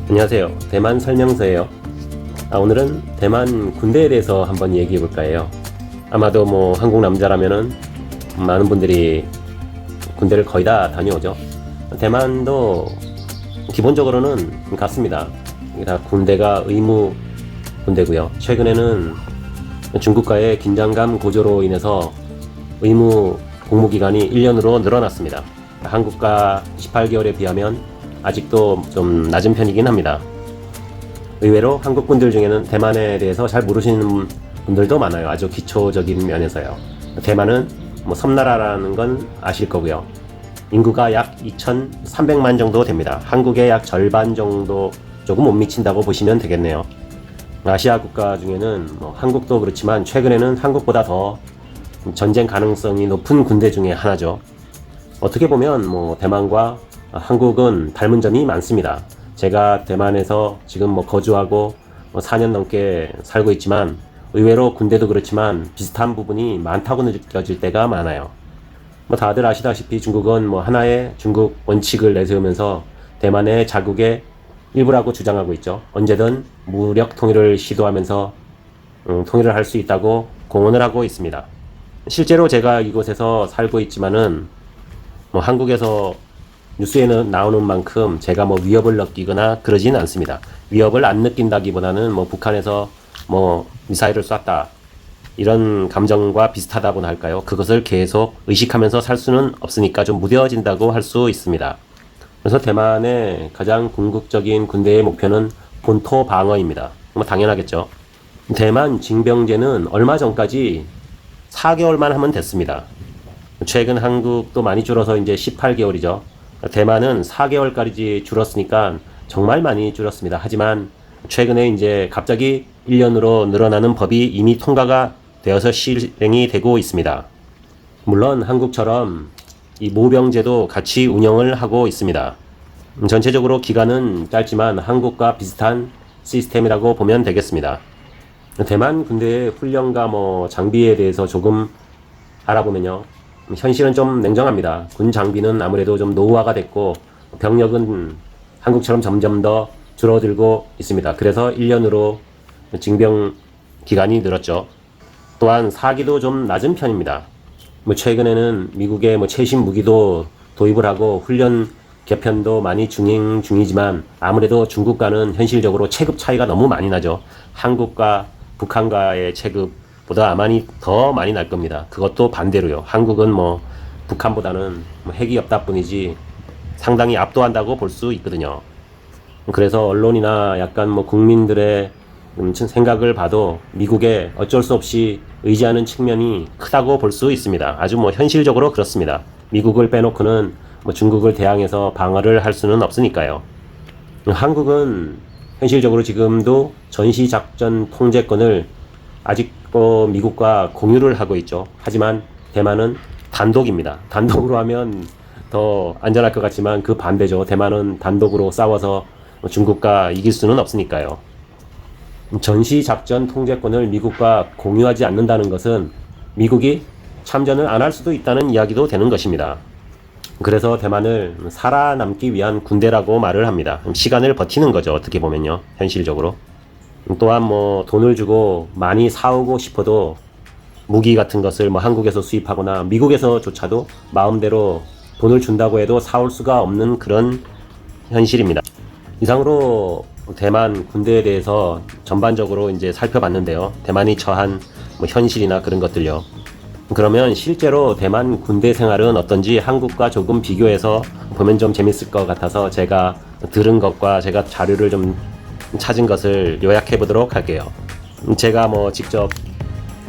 안녕하세요. 대만 설명서예요. 오늘은 대만 군대에 대해서 한번 얘기해 볼까 해요. 아마도 한국 남자라면은 많은 분들이 군대를 거의 다 다녀오죠. 대만도 기본적으로는 같습니다. 이게 다 군대가 의무 군대고요. 최근에는 중국과의 긴장감 고조로 인해서 의무 복무 기간이 1년으로 늘어났습니다. 한국과 18개월에 비하면 아직도 좀 낮은 편이긴 합니다. 의외로 한국 분들 중에는 대만에 대해서 잘 모르시는 분들도 많아요. 아주 기초적인 면에서요. 대만은 섬나라라는 건 아실 거고요. 인구가 약 2,300만 정도 됩니다. 한국의 약 절반 정도 조금 못 미친다고 보시면 되겠네요. 아시아 국가 중에는 한국도 그렇지만 최근에는 한국보다 더 전쟁 가능성이 높은 군대 중에 하나죠. 어떻게 보면 대만과 한국은 닮은 점이 많습니다. 제가 대만에서 지금 거주하고 4년 넘게 살고 있지만 의외로 군대도 그렇지만 비슷한 부분이 많다고 느껴질 때가 많아요. 다들 아시다시피 중국은 하나의 중국 원칙을 내세우면서 대만의 자국의 일부라고 주장하고 있죠. 언제든 무력 통일을 시도하면서 통일을 할 수 있다고 공언을 하고 있습니다. 실제로 제가 이곳에서 살고 있지만은 한국에서 뉴스에는 나오는 만큼 제가 위협을 느끼거나 그러진 않습니다. 위협을 안 느낀다기보다는 북한에서 미사일을 쐈다 이런 감정과 비슷하다고나 할까요? 그것을 계속 의식하면서 살 수는 없으니까 좀 무뎌진다고 할 수 있습니다. 그래서 대만의 가장 궁극적인 군대의 목표는 본토 방어입니다. 당연하겠죠. 대만 징병제는 얼마 전까지 4개월만 하면 됐습니다. 최근 한국도 많이 줄어서 이제 18개월이죠. 대만은 4개월까지 줄었으니까 정말 많이 줄었습니다. 하지만 최근에 이제 갑자기 1년으로 늘어나는 법이 이미 통과가 되어서 실행이 되고 있습니다. 물론 한국처럼 이 모병제도 같이 운영을 하고 있습니다. 전체적으로 기간은 짧지만 한국과 비슷한 시스템이라고 보면 되겠습니다. 대만 군대의 훈련과 장비에 대해서 조금 알아보면요. 현실은 좀 냉정합니다. 군 장비는 아무래도 좀 노후화가 됐고 병력은 한국처럼 점점 더 줄어들고 있습니다. 그래서 1년으로 징병 기간이 늘었죠. 또한 사기도 좀 낮은 편입니다. 최근에는 미국의 최신 무기도 도입을 하고 훈련 개편도 많이 진행 중이지만 아무래도 중국과는 현실적으로 체급 차이가 너무 많이 나죠. 한국과 북한과의 체급보다 더 많이 날 겁니다. 그것도 반대로요. 한국은 북한보다는 핵이 없다 뿐이지 상당히 압도한다고 볼 수 있거든요. 그래서 언론이나 약간 국민들의 생각을 봐도 미국에 어쩔 수 없이 의지하는 측면이 크다고 볼 수 있습니다. 아주 현실적으로 그렇습니다. 미국을 빼놓고는 중국을 대항해서 방어를 할 수는 없으니까요. 한국은 현실적으로 지금도 전시작전 통제권을 아직도 미국과 공유를 하고 있죠. 하지만 대만은 단독입니다. 단독으로 하면 더 안전할 것 같지만 그 반대죠. 대만은 단독으로 싸워서 중국과 이길 수는 없으니까요. 전시작전 통제권을 미국과 공유하지 않는다는 것은 미국이 참전을 안 할 수도 있다는 이야기도 되는 것입니다. 그래서 대만을 살아남기 위한 군대라고 말을 합니다. 시간을 버티는 거죠. 어떻게 보면요. 현실적으로. 또한 돈을 주고 많이 사오고 싶어도 무기 같은 것을 한국에서 수입하거나 미국에서조차도 마음대로 돈을 준다고 해도 사올 수가 없는 그런 현실입니다. 이상으로 대만 군대에 대해서 전반적으로 이제 살펴봤는데요. 대만이 처한 현실이나 그런 것들요. 그러면 실제로 대만 군대 생활은 어떤지 한국과 조금 비교해서 보면 좀 재밌을 것 같아서 제가 들은 것과 제가 자료를 좀 찾은 것을 요약해 보도록 할게요. 제가 직접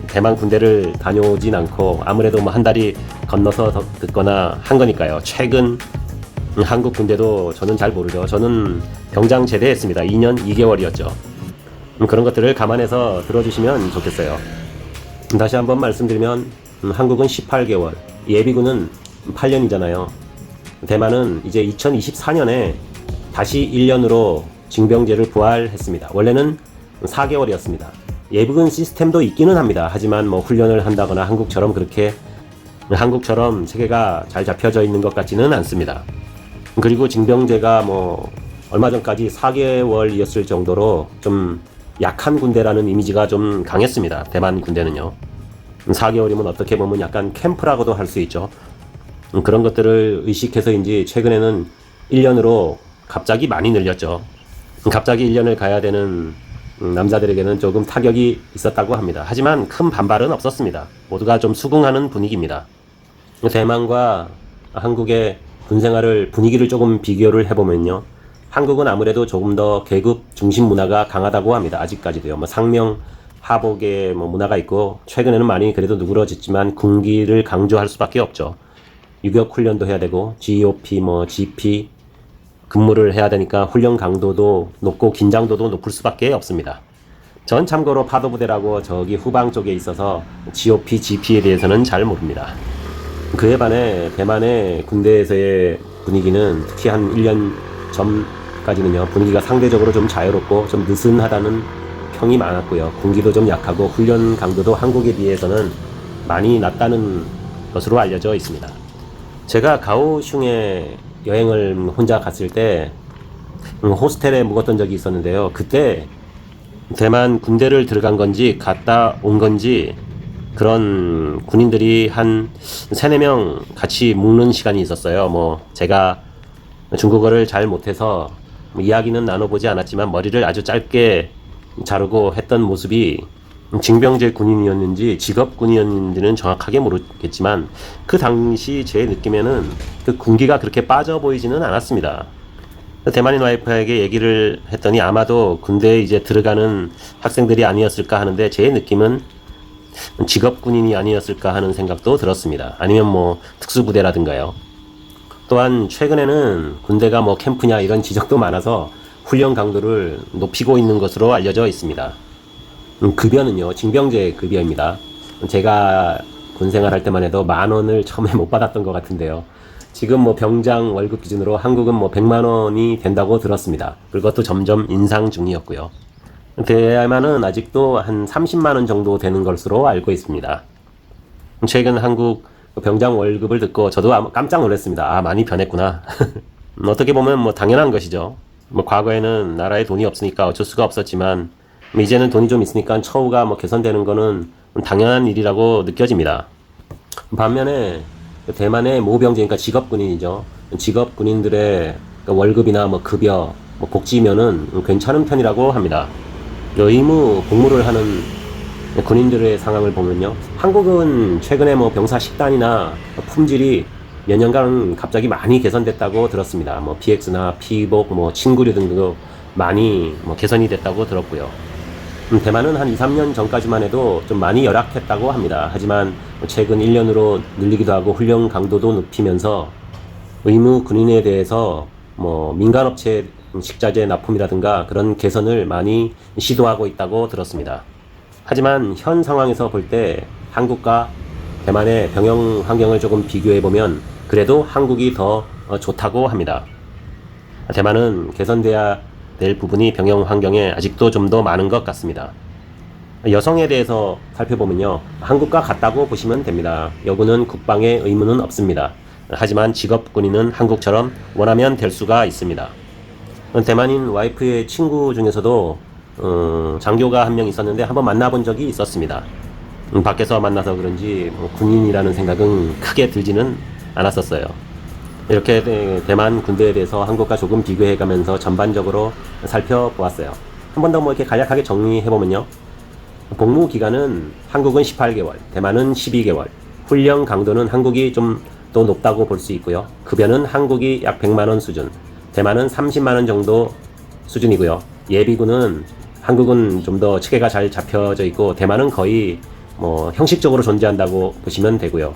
대만 군대를 다녀오진 않고 아무래도 한 달이 건너서 듣거나 한 거니까요. 최근 한국 군대도 저는 잘 모르죠. 저는 병장 제대했습니다. 2년 2개월이었죠. 그런 것들을 감안해서 들어주시면 좋겠어요. 다시 한번 말씀드리면 한국은 18개월, 예비군은 8년이잖아요. 대만은 이제 2024년에 다시 1년으로 징병제를 부활했습니다. 원래는 4개월이었습니다. 예비군 시스템도 있기는 합니다. 하지만 훈련을 한다거나 한국처럼 체계가 잘 잡혀져 있는 것 같지는 않습니다. 그리고 징병제가 얼마 전까지 4개월이었을 정도로 좀 약한 군대라는 이미지가 좀 강했습니다. 대만 군대는요. 4개월이면 어떻게 보면 약간 캠프라고도 할 수 있죠. 그런 것들을 의식해서인지 최근에는 1년으로 갑자기 많이 늘렸죠. 갑자기 1년을 가야 되는 남자들에게는 조금 타격이 있었다고 합니다. 하지만 큰 반발은 없었습니다. 모두가 좀 수긍하는 분위기입니다. 대만과 한국의 군생활을 분위기를 조금 비교를 해보면요. 한국은 아무래도 조금 더 계급 중심 문화가 강하다고 합니다. 아직까지도요. 뭐 상명 하복의 뭐 문화가 있고 최근에는 많이 그래도 누그러졌지만 군기를 강조할 수밖에 없죠. 유격 훈련도 해야 되고 GOP 뭐 GP 근무를 해야 되니까 훈련 강도도 높고 긴장도도 높을 수밖에 없습니다. 전 참고로 파도부대라고 저기 후방 쪽에 있어서 GOP, GP에 대해서는 잘 모릅니다. 그에 반해 대만의 군대에서의 분위기는 특히 한 1년 전까지는요, 분위기가 상대적으로 좀 자유롭고 좀 느슨하다는 평이 많았고요. 군기도 좀 약하고 훈련 강도도 한국에 비해서는 많이 낮다는 것으로 알려져 있습니다. 제가 가오슝에 여행을 혼자 갔을 때 호스텔에 묵었던 적이 있었는데요. 그때 대만 군대를 들어간 건지 갔다 온 건지 그런 군인들이 한 3-4명 같이 묵는 시간이 있었어요. 뭐 제가 중국어를 잘 못해서 이야기는 나눠보지 않았지만 머리를 아주 짧게 자르고 했던 모습이 징병제 군인이었는지 직업 군인이었는지는 정확하게 모르겠지만 그 당시 제 느낌에는 그 군기가 그렇게 빠져 보이지는 않았습니다. 대만인 와이프에게 얘기를 했더니 아마도 군대에 이제 들어가는 학생들이 아니었을까 하는데 제 느낌은 직업 군인이 아니었을까 하는 생각도 들었습니다. 아니면 뭐 특수부대라든가요. 또한 최근에는 군대가 뭐 캠프냐 이런 지적도 많아서 훈련 강도를 높이고 있는 것으로 알려져 있습니다. 급여는요, 징병제 급여입니다. 제가 군생활 할 때만 해도 10,000원을 처음에 못 받았던 것 같은데요. 지금 뭐 병장 월급 기준으로 한국은 뭐 100만 원이 된다고 들었습니다. 그것도 점점 인상 중이었고요. 대만은 아직도 한 30만 원 정도 되는 것으로 알고 있습니다. 최근 한국 병장 월급을 듣고 저도 깜짝 놀랐습니다. 아, 많이 변했구나. 어떻게 보면 뭐 당연한 것이죠. 뭐 과거에는 나라에 돈이 없으니까 어쩔 수가 없었지만 이제는 돈이 좀 있으니까 처우가 뭐 개선되는 거는 당연한 일이라고 느껴집니다. 반면에 대만의 모병제, 그러니까 직업군인이죠. 직업군인들의 월급이나 뭐 급여, 뭐 복지면은 괜찮은 편이라고 합니다. 의무 복무를 하는 군인들의 상황을 보면요. 한국은 최근에 뭐 병사 식단이나 품질이 몇 년간 갑자기 많이 개선됐다고 들었습니다. 뭐 PX나 피복, 뭐 침구류 등도 많이 뭐 개선이 됐다고 들었고요. 대만은 한 2-3년 전까지만 해도 좀 많이 열악했다고 합니다. 하지만 최근 1년으로 늘리기도 하고 훈련 강도도 높이면서 의무 군인에 대해서 뭐 민간업체 식자재 납품이라든가 그런 개선을 많이 시도하고 있다고 들었습니다. 하지만 현 상황에서 볼 때 한국과 대만의 병영 환경을 조금 비교해보면 그래도 한국이 더 좋다고 합니다. 대만은 개선돼야 될 부분이 병영 환경에 아직도 좀 더 많은 것 같습니다. 여성에 대해서 살펴보면요, 한국과 같다고 보시면 됩니다. 여군은 국방의 의무는 없습니다. 하지만 직업군인은 한국처럼 원하면 될 수가 있습니다. 대만인 와이프의 친구 중에서도 장교가 한 명 있었는데 한번 만나본 적이 있었습니다. 밖에서 만나서 그런지 뭐 군인이라는 생각은 크게 들지는 않았었어요. 이렇게 대만 군대에 대해서 한국과 조금 비교해가면서 전반적으로 살펴보았어요. 한 번 더 뭐 이렇게 간략하게 정리해보면요. 복무 기간은 한국은 18개월, 대만은 12개월. 훈련 강도는 한국이 좀 더 높다고 볼 수 있고요. 급여는 한국이 약 100만 원 수준, 대만은 30만 원 정도 수준이고요. 예비군은 한국은 좀 더 체계가 잘 잡혀져 있고 대만은 거의 뭐 형식적으로 존재한다고 보시면 되고요.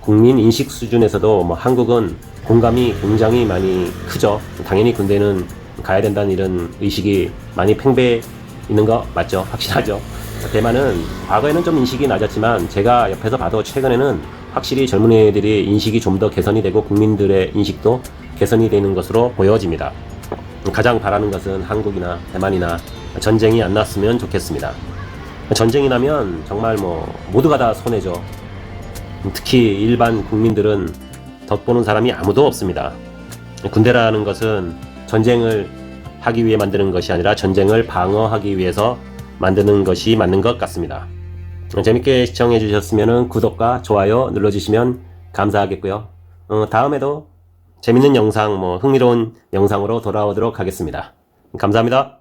국민 인식 수준에서도 뭐 한국은 공감이 굉장히 많이 크죠. 당연히 군대는 가야 된다는 이런 의식이 많이 팽배해 있는 거 맞죠? 확실하죠? 대만은 과거에는 좀 인식이 낮았지만 제가 옆에서 봐도 최근에는 확실히 젊은 애들이 인식이 좀 더 개선이 되고 국민들의 인식도 개선이 되는 것으로 보여집니다. 가장 바라는 것은 한국이나 대만이나 전쟁이 안 났으면 좋겠습니다. 전쟁이 나면 정말 뭐 모두가 다 손해죠. 특히 일반 국민들은 덕보는 사람이 아무도 없습니다. 군대라는 것은 전쟁을 하기 위해 만드는 것이 아니라 전쟁을 방어하기 위해서 만드는 것이 맞는 것 같습니다. 재밌게 시청해 주셨으면 구독과 좋아요 눌러주시면 감사하겠고요. 다음에도 재밌는 영상, 흥미로운 영상으로 돌아오도록 하겠습니다. 감사합니다.